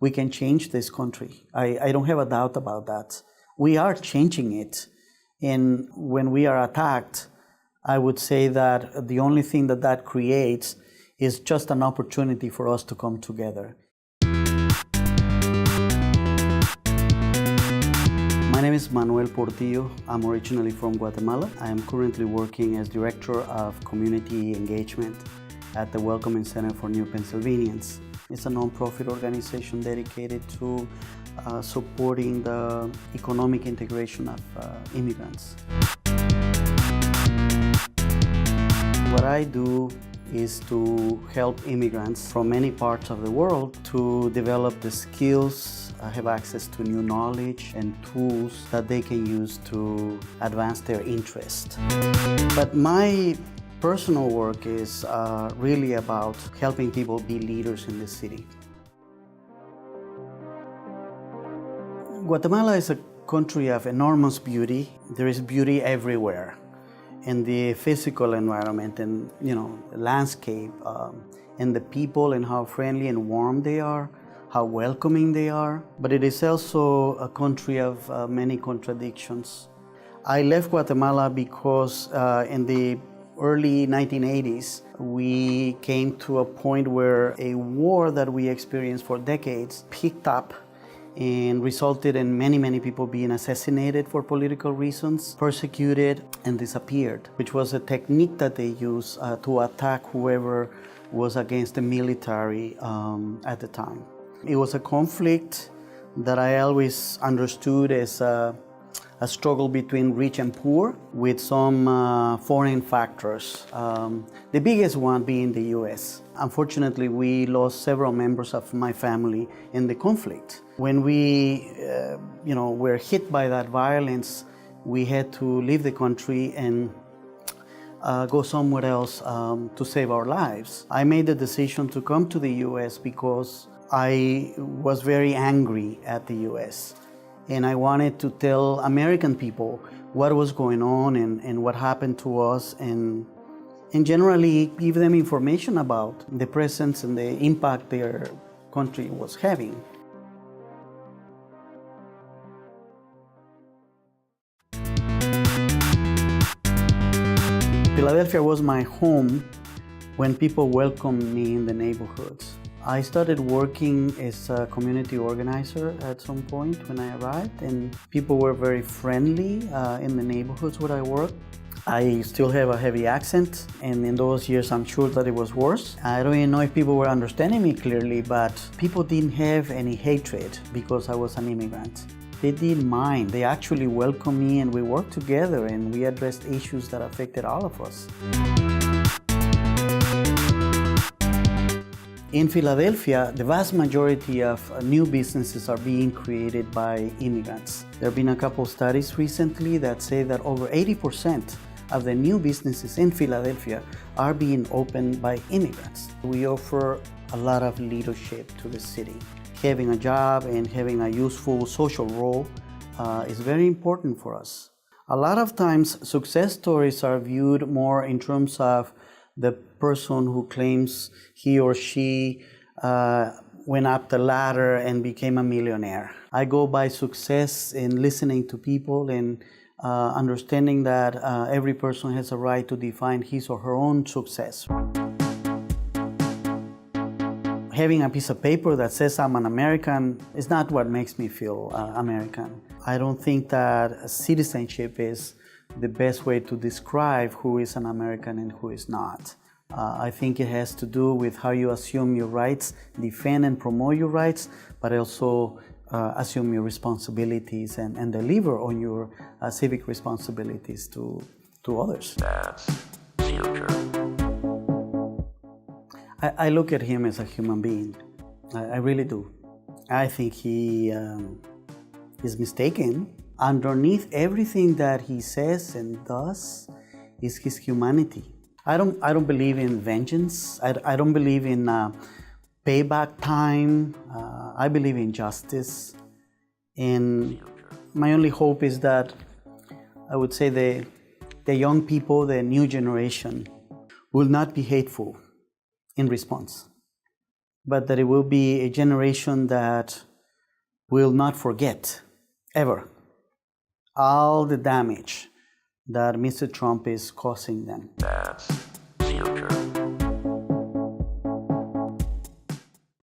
We can change this country. I don't have a doubt about that. We are changing it. And when we are attacked, I would say that the only thing that that creates is just an opportunity for us to come together. My name is Manuel Portillo. I'm originally from Guatemala. I am currently working as Director of Community Engagement at the Welcoming Center for New Pennsylvanians. It's a nonprofit organization dedicated to supporting the economic integration of immigrants. What I do is to help immigrants from many parts of the world to develop the skills, have access to new knowledge and tools that they can use to advance their interest. But my personal work is really about helping people be leaders in the city. Guatemala is a country of enormous beauty. There is beauty everywhere. In the physical environment and the landscape and the people and how friendly and warm they are, how welcoming they are. But it is also a country of many contradictions. I left Guatemala because in the early 1980s, we came to a point where a war that we experienced for decades picked up and resulted in many people being assassinated for political reasons, persecuted, and disappeared, which was a technique that they used to attack whoever was against the military at the time. It was a conflict that I always understood as a struggle between rich and poor with some foreign factors. The biggest one being the US. Unfortunately, we lost several members of my family in the conflict. When we were hit by that violence, we had to leave the country and go somewhere else to save our lives. I made the decision to come to the US because I was very angry at the US. And I wanted to tell American people what was going on and what happened to us and generally give them information about the presence and the impact their country was having. Philadelphia was my home when people welcomed me in the neighborhoods. I started working as a community organizer at some point when I arrived, and people were very friendly in the neighborhoods where I worked. I still have a heavy accent, and in those years I'm sure that it was worse. I don't even know if people were understanding me clearly, but people didn't have any hatred because I was an immigrant. They didn't mind. They actually welcomed me and we worked together and we addressed issues that affected all of us. In Philadelphia, the vast majority of new businesses are being created by immigrants. There have been a couple studies recently that say that over 80% of the new businesses in Philadelphia are being opened by immigrants. We offer a lot of leadership to the city. Having a job and having a useful social role is very important for us. A lot of times, success stories are viewed more in terms of the person who claims he or she went up the ladder and became a millionaire. I go by success in listening to people and understanding that every person has a right to define his or her own success. Having a piece of paper that says I'm an American is not what makes me feel American. I don't think that citizenship is the best way to describe who is an American and who is not. I think it has to do with how you assume your rights, defend and promote your rights, but also assume your responsibilities and deliver on your civic responsibilities to others. That's future. I look at him as a human being. I really do. I think he is mistaken. Underneath everything that he says and does is his humanity. I don't believe in vengeance. I don't believe in payback time. I believe in justice. And my only hope is that I would say the young people, the new generation, will not be hateful in response. but that it will be a generation that will not forget, ever, all the damage that Mr. Trump is causing them. That's